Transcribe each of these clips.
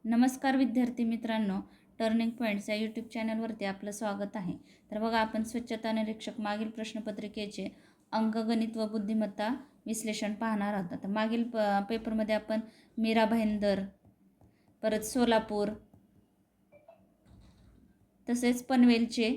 नमस्कार विद्यार्थी मित्रांनो, टर्निंग पॉईंट्स या यूट्यूब चॅनलवरती आपलं स्वागत आहे. तर बघा, आपण स्वच्छता निरीक्षक मागील प्रश्नपत्रिकेचे अंकगणित व बुद्धिमत्ता विश्लेषण पाहणार आहोत. तर मागील पेपरमध्ये आपण मीरा भाईंदर, परत सोलापूर, तसेच पनवेलचे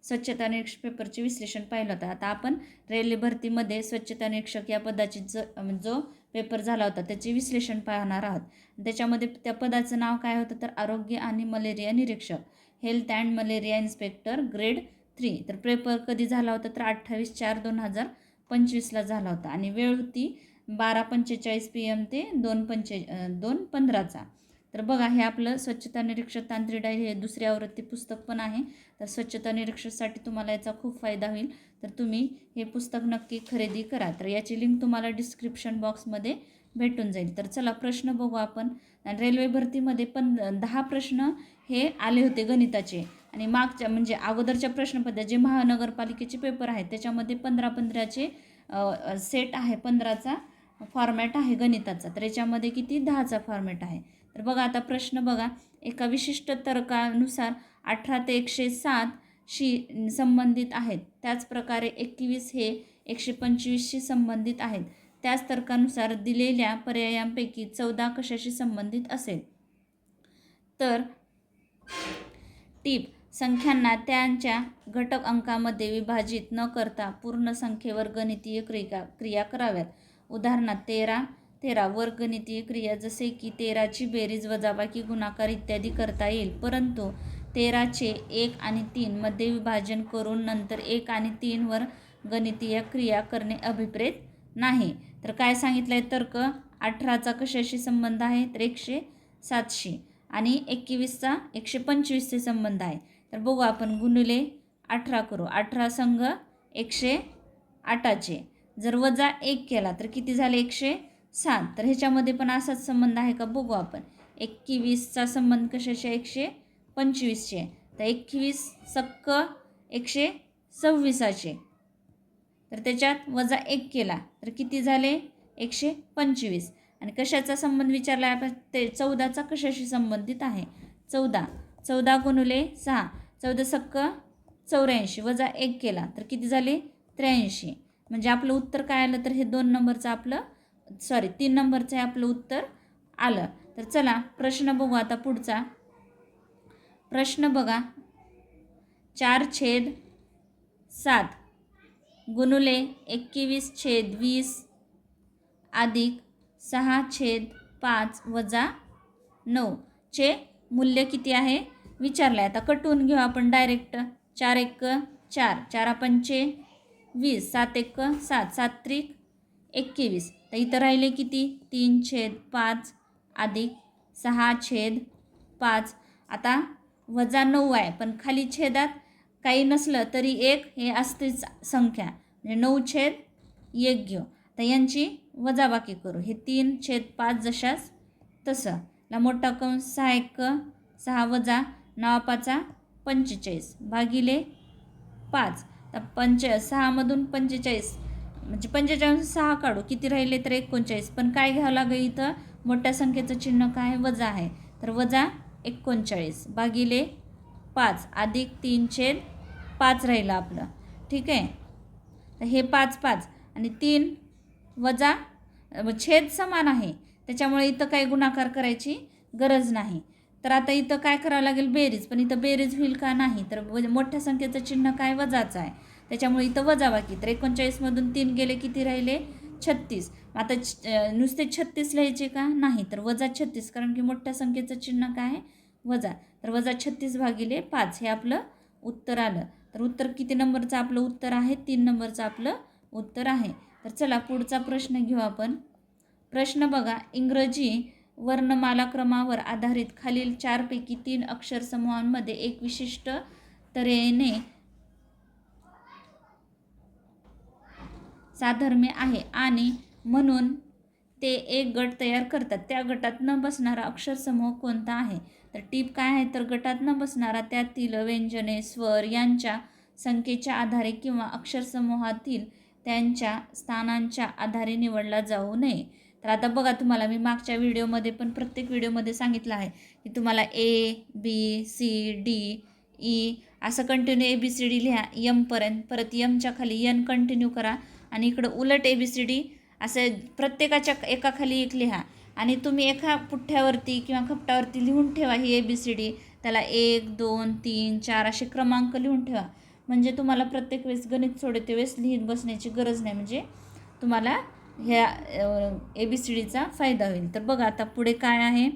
स्वच्छता निरीक्षक पेपरचे विश्लेषण पाहिलं होतं. आता आपण रेल्वे भरतीमध्ये स्वच्छता निरीक्षक या पदाची जो पेपर झाला होता त्याचे विश्लेषण पाहणार आहोत. त्याच्यामध्ये त्या पदाचं नाव काय होतं तर आरोग्य आणि मलेरिया निरीक्षक, health and malaria inspector grade 3. तर पेपर कधी झाला होता तर 28/4/2025ला झाला होता आणि वेळ होती 12:45 PM ते 2:15चा. तर बघा, हे आपलं स्वच्छता निरीक्षक तांत्रिक डायरी हे दुसरी आवृत्ती पुस्तक पण आहे. तर स्वच्छता निरीक्षकासाठी तुम्हाला याचा खूप फायदा होईल. तर तुम्ही हे पुस्तक नक्की खरेदी करा. तर याची लिंक तुम्हाला डिस्क्रिप्शन बॉक्समध्ये भेटून जाईल. तर चला प्रश्न बघू आपण. रेल्वे भरतीमध्ये पण 10 प्रश्न हे आले होते गणिताचे आणि मागच्या म्हणजे अगोदरच्या प्रश्नपत्रिका जे महानगरपालिकेचे पेपर आहेत त्याच्यामध्ये 15-15चे सेट आहे. 15चा फॉर्मॅट आहे गणिताचा. तर याच्यामध्ये किती 10चा फॉर्मॅट आहे. तर बघा, आता प्रश्न बघा. एका विशिष्ट तर्कानुसार 18 ते 107 शी संबंधित आहेत. त्याच प्रकारे 21 हे 125 शी संबंधित आहेत. त्याच तर्कानुसार दिलेल्या पर्यायांपैकी 14 कशाशी संबंधित असेल. तर टीप: संख्यांना त्यांच्या घटक अंकामध्ये विभाजित न करता पूर्ण संख्येवर गणितीय क्रिया कराव्यात. उदाहरणार्थ 13 वर्गगणितीय क्रिया जसे की 13ची बेरीज, वजाबाकी, गुणाकार इत्यादी करता येईल, परंतु 13चे 1 आणि 3 मध्ये विभाजन करून नंतर 1 आणि 3 वर गणितीय क्रिया करणे अभिप्रेत नाही. तर काय सांगितलं आहे तर्क? 18चा कशाशी संबंध आहे तर 107शी आणि 21चा 125चे संबंध आहे. तर बघू आपण, गुणिले 18 करू. 18 संघ 108चे जर वजा 1 केला तर किती झाले 107. तर ह्याच्यामध्ये पण असाच संबंध आहे का बघू आपण. 21चा संबंध कशाशी 125चे, तर 21 सक्क 126चे. तर त्याच्यात वजा 1 केला तर किती झाले 125. आणि कशाचा संबंध विचारला आहे आपण ते 14चा कशाशी संबंधित आहे. 14 गुणिले 6, 14 सक्क 84, वजा 1 केला तर किती झाले 83. म्हणजे आपलं उत्तर काय आलं तर हे 3 नंबरचं आपलं उत्तर आलं. तर चला प्रश्न बघू आता पुढचा. प्रश्न बघा, 4/7 गुणिले 21/20 अधिक 6/5 वजा 9 चे मूल्य किती आहे विचारलं आहे. आता कटवून घेऊ आपण डायरेक्ट. 4 1 4, 4 पंचे 20, 7 1 7, 7 त्रिक 21. तर इथं राहिले किती 3/5 अधिक 6/5. आता वजा 9 आहे पण खाली छेदात काही नसलं तरी 1 हे असतेच संख्या, म्हणजे 9/1 घेऊ. तर यांची वजाबाकी करू. हे 3/5 जशास तसं. ला मोठा कंस 6 1 6 वजा 9 5 45 भागिले 5. तर 6 मधून 45 म्हणजे 45 6 काढू, किती राहिले तर 39. पण काय घ्यावं लागेल इथं मोठ्या संख्येचं चिन्ह काय वजा आहे. तर वजा 39 भागिले 5 अधिक 3/5 राहिलं आपलं. ठीक आहे. तर हे 5 5 आणि 3 वजा छेद समान आहे त्याच्यामुळे इथं काही गुणाकार करायची गरज नाही. तर आता इथं काय करावं लागेल बेरीज, पण इथं बेरीज होईल का नाही. तर मोठ्या संख्येचं चिन्ह काय वजाचं आहे त्याच्यामुळे इथं वजाबाकी. तर 39मधून 3 गेले किती राहिले 36. आता नुसते 36 लिहायचे का नाही, तर वजा 36, कारण की मोठ्या संख्येचं चिन्ह काय आहे वजा. तर वजा 36 भागिले 5 हे आपलं उत्तर आलं. तर उत्तर किती नंबरचं आपलं उत्तर आहे 3 नंबरचं आपलं उत्तर आहे. तर चला पुढचा प्रश्न घेऊ आपण. प्रश्न बघा, इंग्रजी वर्णमाला क्रमावर आधारित खालील 4 पैकी 3 अक्षर समूहांमध्ये एक विशिष्ट तऱ्हेने साधर्म्य आहे आणि म्हणून ते एक गट तयार करतात. त्या गटात न बसणारा अक्षरसमूह कोणता आहे. तर टीप काय आहे तर गटात न बसणारा त्यातील व्यंजने स्वर यांच्या संख्येच्या आधारे किंवा अक्षरसमूहातील त्यांच्या स्थानांच्या आधारे निवडला जाऊ नये. तर आता बघा, तुम्हाला मी मागच्या व्हिडिओमध्ये पण प्रत्येक व्हिडिओमध्ये सांगितलं आहे की तुम्हाला ABCDE असं कंटिन्यू ABCD लिहा यमपर्यंत, परत यमच्या खाली यन कंटिन्यू करा आणि इकडं उलट ABCD असं प्रत्येकाच्या एकाखाली एक लिहा आणि तुम्ही एका पुठ्ठ्यावरती किंवा खपटावरती लिहून ठेवा ही ABCD. त्याला 1 2 3 4 असे क्रमांक लिहून ठेवा, म्हणजे तुम्हाला प्रत्येक वेळेस गणित सोडते वेळेस लिहित बसण्याची गरज नाही, म्हणजे तुम्हाला ह्या ABCDचा फायदा होईल. तर बघा आता पुढे काय आहे,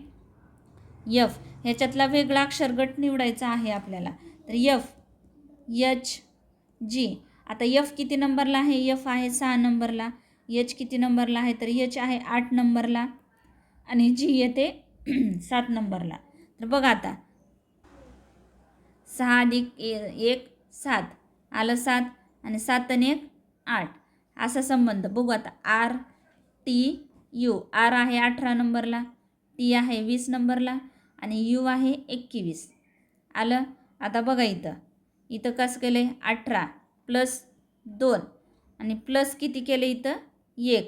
F. ह्याच्यातला वेगळा अक्षरगट निवडायचा आहे आपल्याला. तर FHG. आता F किती नंबरला आहे, F आहे 6 नंबरला. H किती नंबरला आहे, तर H आहे 8 नंबरला आणि G येते 7 नंबरला. तर बघा आता 6 + 1 7 आलं 7 आणि 7 आणि 1 8 असा संबंध. बघू आता RTU. R आहे 18 नंबरला, T आहे 20 नंबरला आणि U आहे 21. आलं. आता बघा इथं कसं केलं आहे, 18 + 2 आणि प्लस किती केलं इथं 1.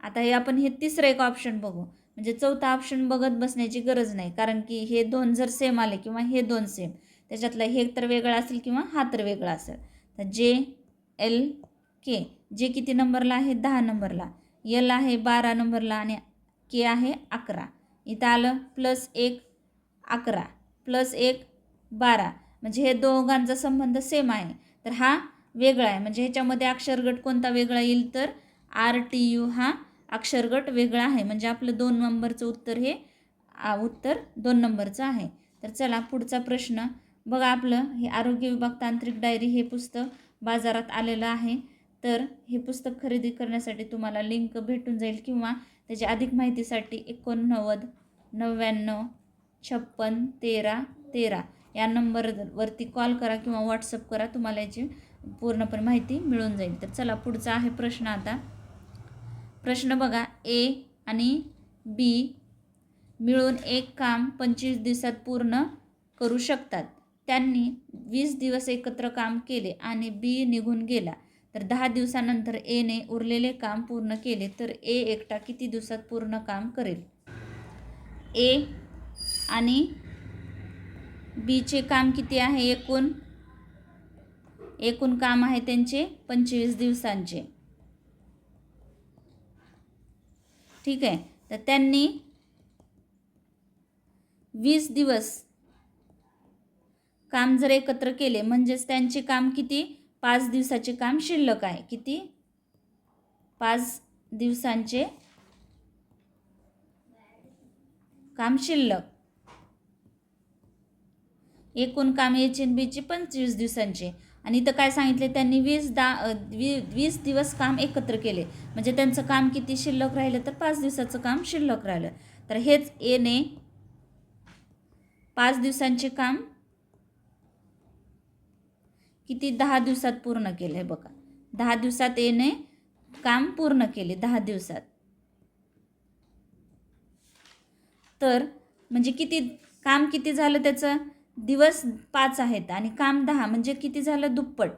आता हे आपण हे तिसरं एक ऑप्शन बघू, म्हणजे चौथा ऑप्शन बघत बसण्याची गरज नाही, कारण की हे 2 जर सेम आले किंवा हे 2 सेम, त्याच्यातलं हे तर वेगळं असेल किंवा हा तर वेगळा असेल. तर JLK. जे किती नंबरला आहे, 10 नंबरला. L आहे 12 नंबरला आणि K आहे 11. इथं आलं +1 11 +1 12, म्हणजे हे दोघांचा संबंध सेम आहे. तर हा वेगळा आहे, म्हणजे ह्याच्यामध्ये अक्षरगट कोणता वेगळा येईल, तर RTU हा अक्षरगट वेगळा आहे, म्हणजे आपलं 2 नंबरचं उत्तर हे उत्तर 2 नंबरचं आहे. तर चला पुढचा प्रश्न बघा. आपलं हे आरोग्य विभाग तांत्रिक डायरी हे पुस्तक बाजारात आलेलं आहे. तर हे पुस्तक खरेदी करण्यासाठी तुम्हाला लिंक भेटून जाईल किंवा त्याची अधिक माहितीसाठी 89 99 56 13 13 या नंबरवरती कॉल करा किंवा व्हॉट्सअप करा, तुम्हाला याची पूर्णपणे माहिती मिळून जाईल. तर चला पुढचा आहे प्रश्न. आता प्रश्न बघा, A आणि B मिळून एक काम 25 दिवसात पूर्ण करू शकतात. त्यांनी 20 दिवस एकत्र काम केले आणि B निघून गेला. तर 10 दिवसानंतर A ने उरलेले काम पूर्ण केले, तर A एकटा किती दिवसात पूर्ण काम करेल. A आणि Bचे काम किती आहे, एकूण काम आहे त्यांचे 25 दिवसांचे. ठीक आहे. तर त्यांनी 20 दिवस काम जर एकत्र केले, म्हणजेच त्यांचे काम किती, 5 दिवसाचे काम शिल्लक आहे. किती, 5 दिवसांचे काम शिल्लक. एकूण काम H आणि Bचे 25 दिवसांचे आणि इथं काय सांगितले, त्यांनी 20 दिवस काम एकत्र केले, म्हणजे त्यांचं काम किती शिल्लक राहिलं, तर 5 दिवसाचं काम शिल्लक राहिलं. तर हेच A ने 5 दिवसांचे काम किती, 10 दिवसात पूर्ण केले. हे बघा, 10 दिवसात A ने काम पूर्ण केले, 10 दिवसात. तर म्हणजे किती काम किती झालं, त्याचं दिवस 5 आहेत आणि काम 10, म्हणजे किती झालं, दुप्पट.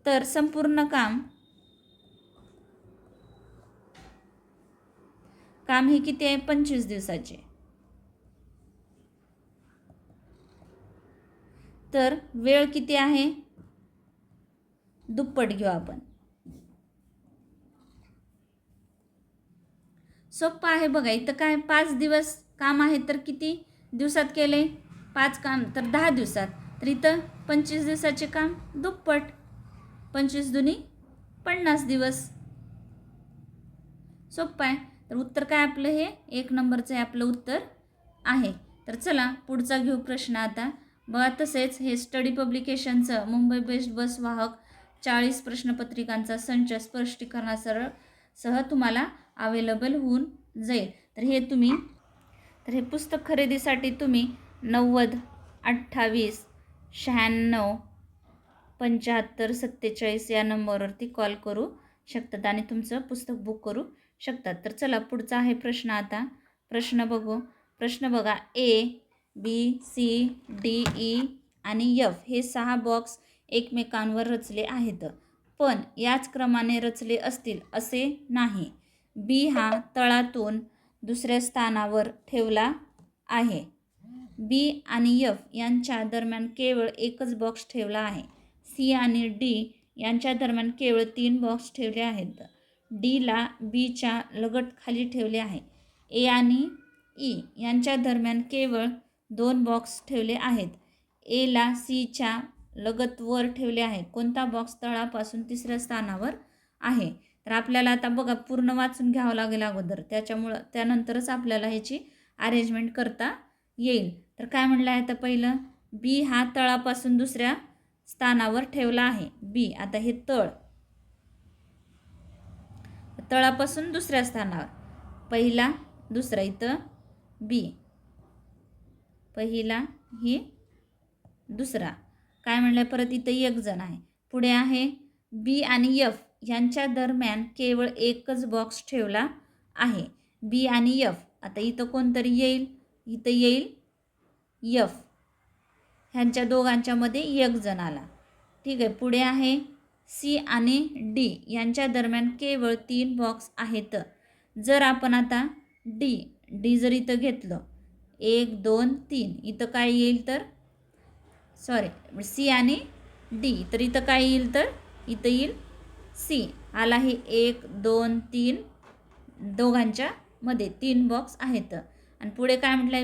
तर संपूर्ण काम हे किती आहे, 25 दिवसाचे. तर वेळ किती आहे, दुप्पट घेऊ आपण. सोपं आहे बघा. इथं काय 5 दिवस काम आहे, तर किती दिवसात केले, 5 काम, तर 10 दिवसात. तर इथं 25 दिवसाचे काम दुप्पट, 25 दुनी 50 दिवस. सोपं आहे. तर उत्तर काय आपलं, हे 1 नंबरचं हे आपलं उत्तर आहे. तर चला पुढचा घेऊ प्रश्न आता. बघा, तसेच हे स्टडी पब्लिकेशनचं मुंबई बेस्ड बस वाहक 40 प्रश्नपत्रिकांचा संच स्पष्टीकरणासह तुम्हाला अवेलेबल होऊन जाईल. तर हे पुस्तक खरेदीसाठी तुम्ही 90 28 96 75 47 या नंबरवरती कॉल करू शकतात आणि तुमचं पुस्तक बुक करू शकतात. तर चला पुढचा आहे प्रश्न. आता प्रश्न बघा. ABCDE आणि F हे 6 बॉक्स एकमेकांवर रचले आहेत, पण याच क्रमाने रचले असतील असे नाही. बी हा तळातून दुसऱ्या स्थानावर ठेवला आहे. बी आणि एफ यांच्या दरम्यान केवळ एकच बॉक्स ठेवला आहे. सी आणि डी यांच्या दरम्यान केवळ 3 बॉक्स ठेवले आहेत. डीला बीच्या लगत खाली ठेवले आहे. ए आणि ई यांच्या दरम्यान केवळ 2 बॉक्स ठेवले आहेत. एला सीच्या लगत वर ठेवले आहे. कोणता बॉक्स तळापासून तिसऱ्या स्थानावर आहे? तर आपल्याला आता बघा पूर्ण वाचून घ्यावं लागेल अगोदर, त्यानंतरच आपल्याला ह्याची अरेंजमेंट करता येईल. तर काय म्हटलं आहे? तर पहिलं बी हा तळापासून दुसऱ्या स्थानावर ठेवला आहे. बी आता हे तळापासून दुसऱ्या स्थानावर, पहिला दुसरा, इथं बी पहिला ही दुसरा. काय म्हणलं परत इथं एक जण आहे. पुढे आहे बी आणि एफ यांच्या दरम्यान केवळ एकच बॉक्स ठेवला आहे. बी आणि एफ आता इथं कोणतरी येईल, इथं येईल एफ, ह्यांच्या दोघांच्या मध्ये एक जण आला. ठीक आहे. पुढे आहे सी आणि डी यांच्या दरम्यान केवळ 3 बॉक्स आहेत. जर आपण आता डी जर इथं घेतलं 1 2 3, इथं काय येईल तर सी आणि डी, तर इथं काय येईल तर इथं येईल सी आला. हे 1 2 3 दोघांच्या मध्ये 3 बॉक्स आहेत. आणि पुढे काय म्हटलं आहे?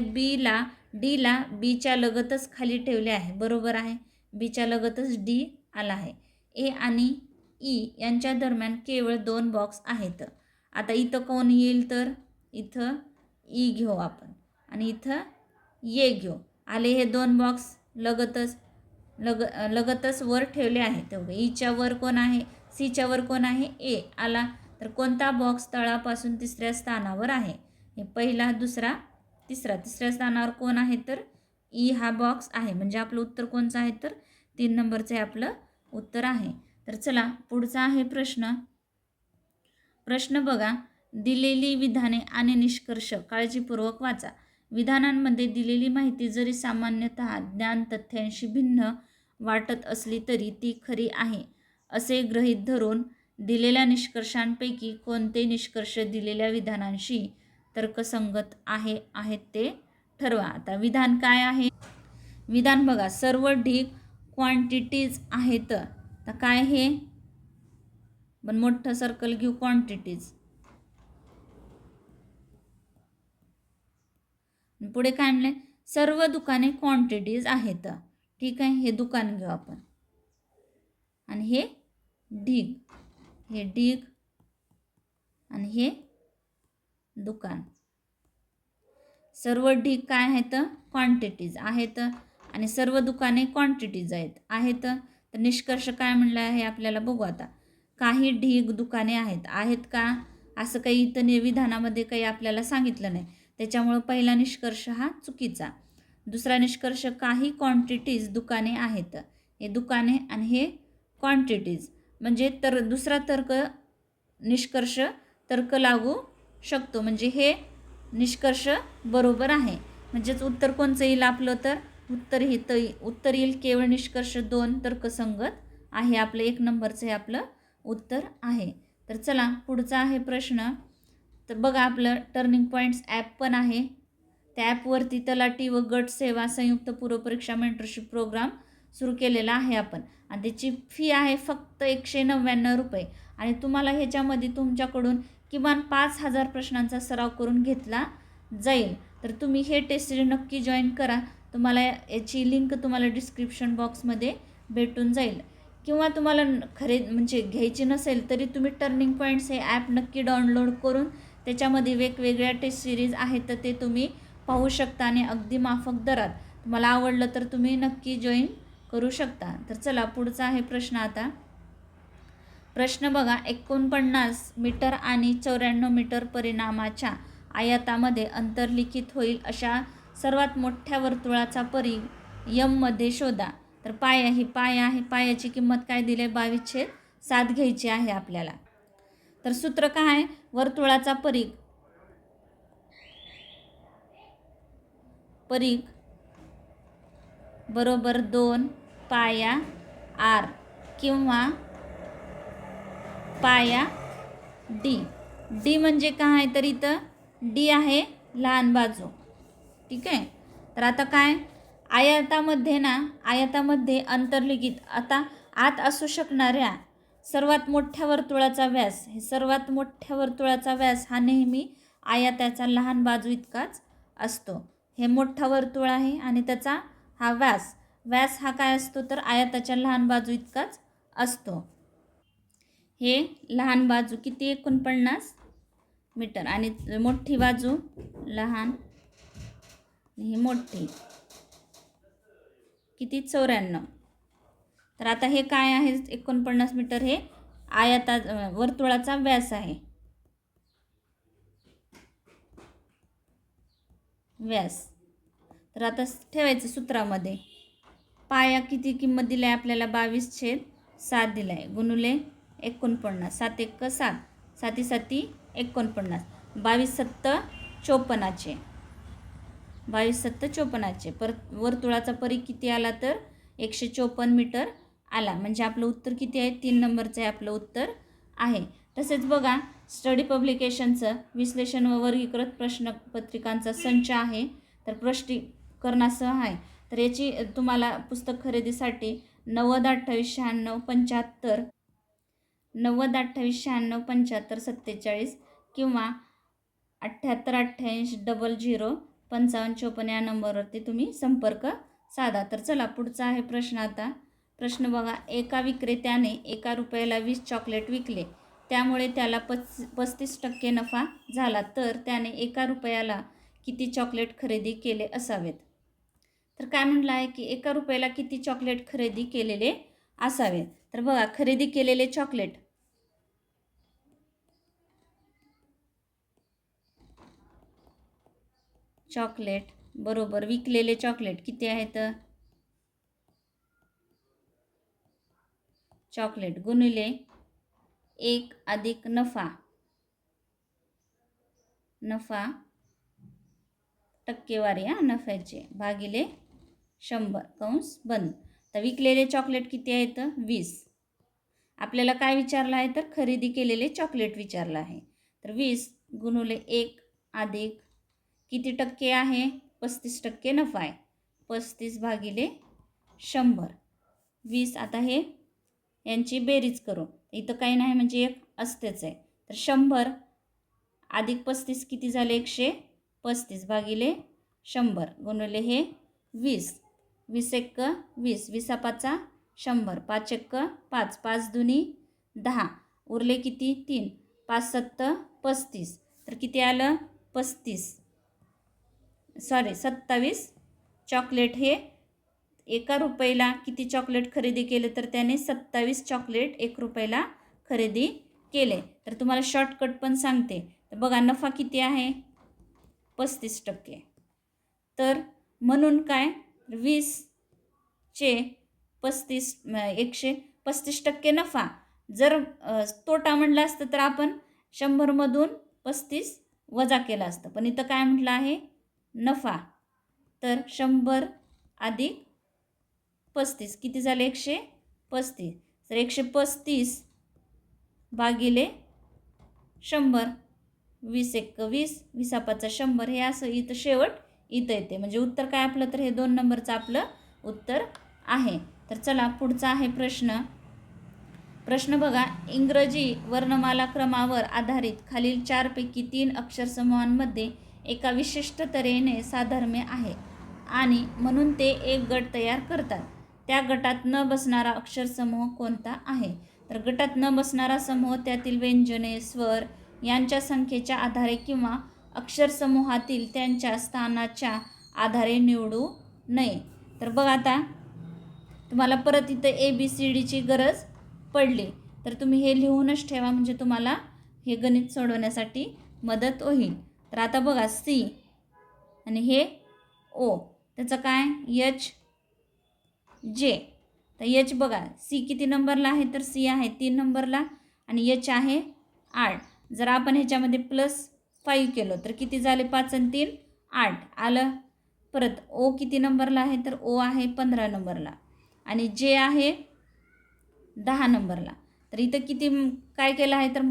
डीला बीच्या लगतच खाली ठेवले आहे. बरोबर आहे, बीच्या लगतच डी आला आहे. ए आणि ई यांच्या दरम्यान केवळ 2 बॉक्स आहेत. आता इथं कोण येईल तर इथं ई घेऊ आपण आणि इथं ए घेऊ. आले हे 2 बॉक्स लगतच वर ठेवले आहे. तेवढे ईच्या वर कोण आहे? सीच्या वर कोण आहे? ए आला. तर कोणता बॉक्स तळापासून तिसऱ्या स्थानावर आहे? हे पहिला दुसरा तिसऱ्या स्थानावर कोण आहे? तर ई हा बॉक्स आहे. म्हणजे आपलं उत्तर कोणचं आहे? तर 3 नंबरचं हे आपलं उत्तर आहे. तर चला पुढचा आहे प्रश्न बघा. दिलेली विधाने आणि निष्कर्ष काळजीपूर्वक वाचा. विधानांमध्ये दिलेली माहिती जरी सामान्यतः ज्ञान तथ्यांशी भिन्न वाटत असली तरी ती खरी आहे असे गृहीत धरून दिलेल्या निष्कर्षांपैकी कोणते निष्कर्ष दिलेल्या विधानांशी तर्कसंगत आहेत ते ठरवा. आता विधान काय आहे? विधान बघा, सर्व ढीग क्वांटिटीज आहेत. तर काय हे? पण मोठं सर्कल घेऊ, क्वांटिटीज. पुढे काय म्हणले? सर्व दुकाने क्वांटिटीज आहेत. ठीक आहे, हे दुकान घेऊ आपण आणि हे ढीग आणि हे दुकान. सर्व ढीग काय आहेत? क्वांटिटीज आहेत आणि सर्व दुकाने क्वांटिटीज आहेत. तर निष्कर्ष काय म्हणलं आहे आपल्याला बघू आता. काही ढीग दुकाने आहेत का? असं काही इथं विधानामध्ये काही आपल्याला सांगितलं नाही, त्याच्यामुळं पहिला निष्कर्ष हा चुकीचा. दुसरा निष्कर्ष काही क्वांटिटीज दुकाने आहेत. हे दुकाने आणि हे क्वांटिटीज म्हणजे तर दुसरा निष्कर्ष तर्क लागू शकतो. म्हणजे हे निष्कर्ष बरोबर आहे. म्हणजेच उत्तर कोणचं येईल आपलं? तर उत्तर येईल केवळ निष्कर्ष 2 तर्कसंगत आहे. आपलं 1 नंबरचं हे आपलं उत्तर आहे. तर चला पुढचा आहे प्रश्न. तर बघा आपलं टर्निंग पॉईंट्स ॲप पण आहे. त्या ॲपवरती तलाठी व गट सेवा संयुक्त पूर्वपरीक्षा मेंटरशिप प्रोग्राम सुरू केलेला आहे आपण. आणि त्याची फी आहे फक्त 199 रुपये. आणि तुम्हाला ह्याच्यामध्ये तुमच्याकडून किमान 5000 प्रश्नांचा सराव करून घेतला जाईल. तर तुम्ही हे टेस्ट सिरीज नक्की जॉईन करा. तुम्हाला याची लिंक तुम्हाला डिस्क्रिप्शन बॉक्समध्ये भेटून जाईल. किंवा तुम्हाला म्हणजे घ्यायची नसेल तरी तुम्ही टर्निंग पॉईंट्स हे ॲप नक्की डाउनलोड करून त्याच्यामध्ये वेगवेगळ्या टेस्ट सिरीज आहेत तर ते तुम्ही पाहू शकता आणि अगदी माफक दरात. तुम्हाला आवडलं तर तुम्ही नक्की जॉईन करू शकता. तर चला पुढचा आहे प्रश्न. आता प्रश्न बघा. 49 मीटर आणि 94 मीटर परिमाणाच्या आयतामध्ये अंतर्लिखित होईल अशा सर्वात मोठ्या वर्तुळाचा परिघ यम मध्ये शोधा. तर पाया ही पाय आहे. पायाची किंमत काय दिली आहे? 22/7 घ्यायची आहे आपल्याला. तर सूत्र काय आहे? वर्तुळाचा परिघ बरोबर 2 पाया आर किंवा पाया डी. डी म्हणजे काय आहे तर इथं डी आहे लहान बाजू. ठीक आहे. तर आता काय आयतामध्ये अंतर्लिखित आता आत असू शकणाऱ्या सर्वात मोठ्या वर्तुळाचा व्यास, हे सर्वात मोठ्या वर्तुळाचा व्यास हा नेहमी आयताचा लहान बाजू इतकाच असतो. हे मोठा वर्तुळ आहे आणि त्याचा हा व्यास हा काय असतो तर आयताच्या लहान बाजू इतकाच असतो. हे लहान बाजू किती 49 मीटर आणि मोठी बाजू लहान, ही मोठी किती 94. तर आता हे काय आहे 49 मीटर, हे वर्तुळाचा व्यास आहे. व्यास. तर आता ठेवायचं सूत्रामध्ये पाया किती किंमत दिली आहे आपल्याला 22/7 दिला आहे गुणुले 49. 7 1 7, 7 7 49, 22 7 54चे, 22 7 54चे. परत वर्तुळाचा परिघ किती आला तर 154 मीटर आला. म्हणजे आपलं उत्तर किती आहे 3 नंबरचं आहे आपलं उत्तर आहे. तसेच बघा स्टडी पब्लिकेशनचं विश्लेषण व वर्गीकृत प्रश्नपत्रिकांचा संच आहे. तर प्रश्नीकरणासह आहे. तर याची तुम्हाला पुस्तक खरेदीसाठी 90 28 96 75, 90 28 96 75 47 किंवा 78 88 00 55 54 या नंबरवरती तुम्ही संपर्क साधा. तर चला पुढचा आहे प्रश्न. आता प्रश्न बघा. एका विक्रेत्याने एका रुपयाला 20 चॉकलेट विकले, त्यामुळे त्याला 35% नफा झाला. तर त्याने एका रुपयाला किती चॉकलेट खरेदी केले असावेत. तर काय म्हटलं आहे की एका रुपयाला किती चॉकलेट खरेदी केलेले असावे. तर बघा खरेदी केलेले चॉकलेट बरोबर विकलेले चॉकलेट किती आहेत, चॉकलेट गुणिले 1 अधिक नफा टक्केवारी नफ्याचे भागिले 100 कंस बंद. तर विकलेले चॉकलेट किती आहेत 20. आपल्याला काय विचारलं आहे तर खरेदी केलेले चॉकलेट विचारलं आहे. तर 20 गुणुले 1 अधिक किती टक्के आहे 35% नफा आहे, 35 भागिले 100. 20 आता हे यांची बेरीज करू. इथं काही नाही म्हणजे एक असतेच आहे. तर 100 अधिक 35 किती झाले 135 भागिले 100 गुणिले हे 20. 20 1 20, 20 5 100, 5 1 5, 5 दुनी 10, उरले किती 3, 5 7 35. तर किती आलं 27 चॉकलेट. हे एका रुपयाला किती चॉकलेट खरेदी केले तर त्याने 27 चॉकलेट 1 रुपयाला खरेदी केले. तर तुम्हाला शॉर्टकट पण सांगते. तर बघा नफा किती आहे 35%. तर म्हणून काय 20चे 35 135% नफा. जर तोटा म्हटलं असतं तर आपण 100मधून 35 वजा केलं असतं. पण इथं काय म्हटलं आहे नफा. तर 100 अधिक 35 किती झाले 135. तर 135 भागिले 100, 20 1 20, 20 5 100. हे असं इथं शेवट इथं येते. म्हणजे उत्तर काय आपलं तर हे 2 नंबरचं आपलं उत्तर आहे. तर चला पुढचा आहे प्रश्न बघा. इंग्रजी वर्णमाला क्रमावर आधारित खालील 4 पैकी 3 अक्षरसमूहांमध्ये एका विशिष्ट तऱ्हेने साधर्म्य आहे आणि म्हणून ते एक गट तयार करतात. त्या गटात न बसणारा अक्षरसमूह कोणता आहे. तर गटात न बसणारा समूह त्यातील व्यंजने स्वर यांच्या संख्येच्या आधारे किंवा अक्षरसमूहातील त्यांच्या स्थानाच्या आधारे निवडू नये. तर बघा आता तुम्हाला परत इथं ABCDची गरज पडली तर तुम्ही हे लिहूनच ठेवा म्हणजे तुम्हाला हे गणित सोडवण्यासाठी मदत होईल. तर आता बघा C आणि हे O, त्याचं काय HJ. तर H बघा C किती नंबरला आहे तर C आहे 3 नंबरला आणि H आहे 8. जर आपण ह्याच्यामध्ये +5 केलं तर किती झाले 5 आणि 3 8 आलं. परत O किती नंबरला आहे तर O आहे 15 नंबरला आणि J आहे 10 नंबरला. तर इथं किती काय केलं आहे तर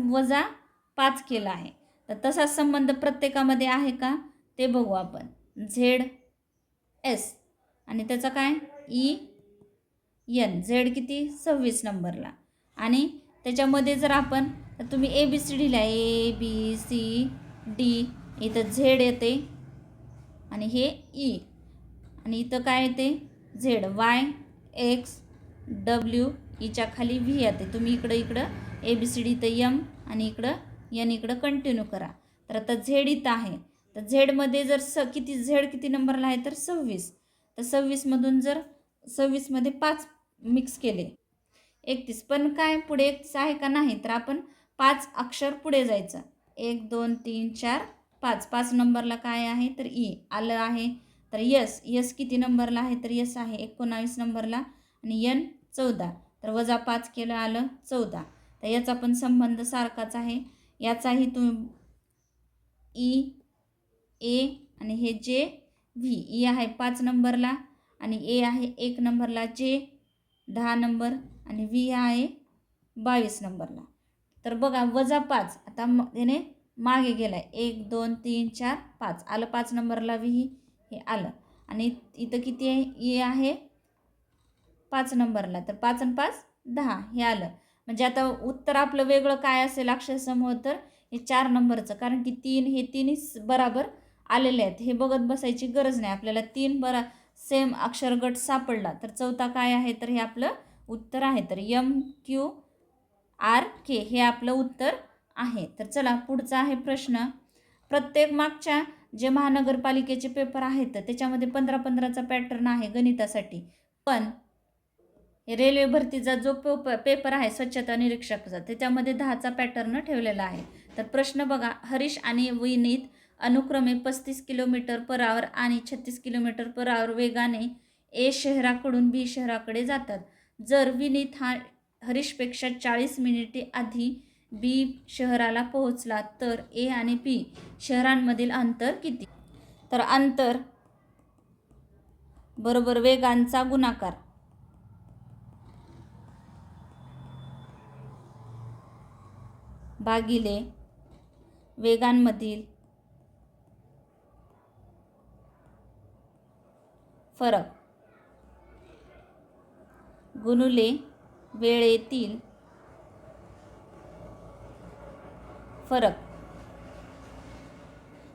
5 केला आहे. तर तसा संबंध प्रत्येकामध्ये आहे का ते बघू आपण. ZS आणि त्याचा काय EN, झेड किती 26 नंबरला. आणि त्याच्यामध्ये जर आपण तुम्ही ABCD लिहा, ABCD, इथं झेड येते आणि हे E आणि इथं काय येते झेड, YXW, ईच्या खाली V येते. तुम्ही इकडं ABCD इथं M आणि इकडं N इकडं कंटिन्यू करा. तर आता झेड इथं आहे. तर झेडमध्ये जर झेड किती नंबरला आहे तर 26. तर 26मधून जर 26मध्ये 5 मिक्स केले 31, पण काय पुढे 31 आहे का नाही, तर आपण 5 अक्षर पुढे जायचं. 1 2 3 4 5. 5 नंबरला काय आहे तर E आलं आहे. तर यस किती नंबरला आहे तर यस आहे 19 नंबरला आणि N 14. तर वजा 5 केलं आलं 14. तर याचा पण संबंध सारखाच आहे. याचाही तुम्ही E A आणि हे J V. E आहे 5 नंबरला आणि A आहे 1 नंबरला, J 10 नंबर आणि V आहे 22 नंबरला. तर बघा वजा 5 आता याने मागे गेलाय. 1 2 3 4 5 आलं 5 नंबरला V हे आलं. आणि इथं किती आहे E आहे 5 नंबरला. तर 5 आणि 5 10 हे आलं. म्हणजे आता उत्तर आपलं वेगळं काय असेल अक्षरसमूह, तर हे 4 नंबरचं, कारण की 3 हे तिन्ही बराबर आलेले आहेत. हे बघत बसायची गरज नाही आपल्याला. 3 सेम अक्षरगट सापडला तर चौथा काय आहे तर हे आपलं उत्तर आहे. तर MQRK हे आपलं उत्तर आहे. तर चला पुढचा आहे प्रश्न. प्रत्येक मागच्या जे महानगरपालिकेचे पेपर आहेत त्याच्यामध्ये 15-15चा पॅटर्न आहे गणितासाठी. पण रेल्वे भरतीचा जो पेपर आहे स्वच्छता निरीक्षकाचा त्याच्यामध्ये 10चा पॅटर्न ठेवलेला आहे. तर प्रश्न बघा. हरीश आणि विनीत अनुक्रमे 35 किलोमीटर पर आवर आणि 36 किलोमीटर पर आवर वेगाने A शहराकडून B शहराकडे जातात. जर विनीत हा हरीशपेक्षा 40 मिनिटे आधी B शहराला पोहोचला तर A आणि B शहरांमधील अंतर किती? तर अंतर बरोबर वेगांचा गुणाकार भागिले वेगांमधील फरक गुणुले वेळेतील फरक.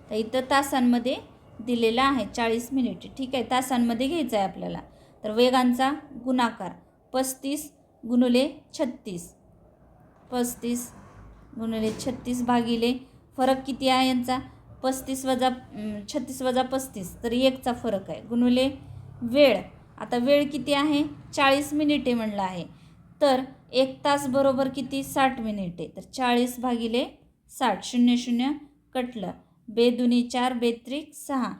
तर इथं तासांमध्ये दिलेला आहे 40 मिनिटे. ठीक आहे, तासांमध्ये घ्यायचं आहे आपल्याला. तर वेगांचा गुणाकार 35 गुणुले 36, 35 गुणुले 36 भागिले फरक किती आहे यांचा 36 वजा 35, तर 1चा फरक आहे, गुणुले वेळ. आता वेळ किती आहे 40 मिनिटे म्हणलं आहे. तर 1 तास बरोबर किती 60 मिनिटे. तर 40 भागिले 60, 0 0 कटलं, 2 दुनी 4, 2 त्रिक 6,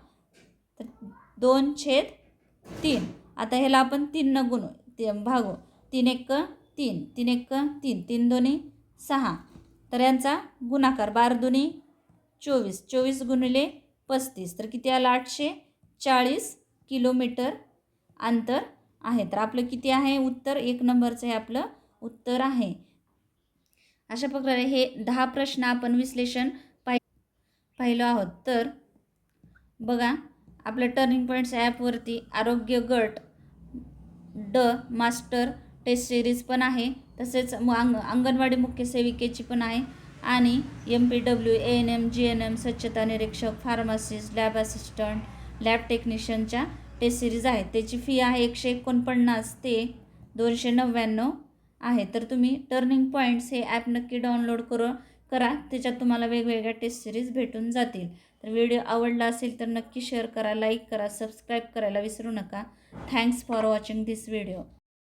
तर 2/3. आता ह्याला आपण 3 न गुणू भागू. 3 1 3, 3 1 3, 3 2 6. तर यांचा गुणाकार 12 दुनी 24, 24 गुणिले 35, तर किती आलं 840 किलोमीटर अंतर आहे. तर आपलं किती आहे उत्तर 1 नंबरचं हे आपलं उत्तर आहे. अशा प्रकारे हे 10 प्रश्न आपण विश्लेषण पाहिलो आहोत. तर बघा आपल्या टर्निंग पॉईंट्स ॲपवरती आरोग्य गट मास्टर टेस्ट सिरीज पण आहे, तसेच अंगणवाडी मुख्य सेविकेची पण आहे आणि MPW, ANM, GNM, स्वच्छता निरीक्षक, फार्मासिस्ट, लॅब असिस्टंट, लॅब टेक्निशियनच्या टेस्ट सिरीज आहे. त्याची फी आहे 149 ते 299 आहे. तर तुम्ही टर्निंग पॉईंट्स हे ॲप नक्की डाउनलोड करा. त्याच्यात तुम्हाला वेगवेगळ्या टेस्ट सिरीज भेटून जातील. तर व्हिडिओ आवडला असेल तर नक्की शेअर करा, लाईक करा, सबस्क्राईब करायला विसरू नका. Thanks for watching this video.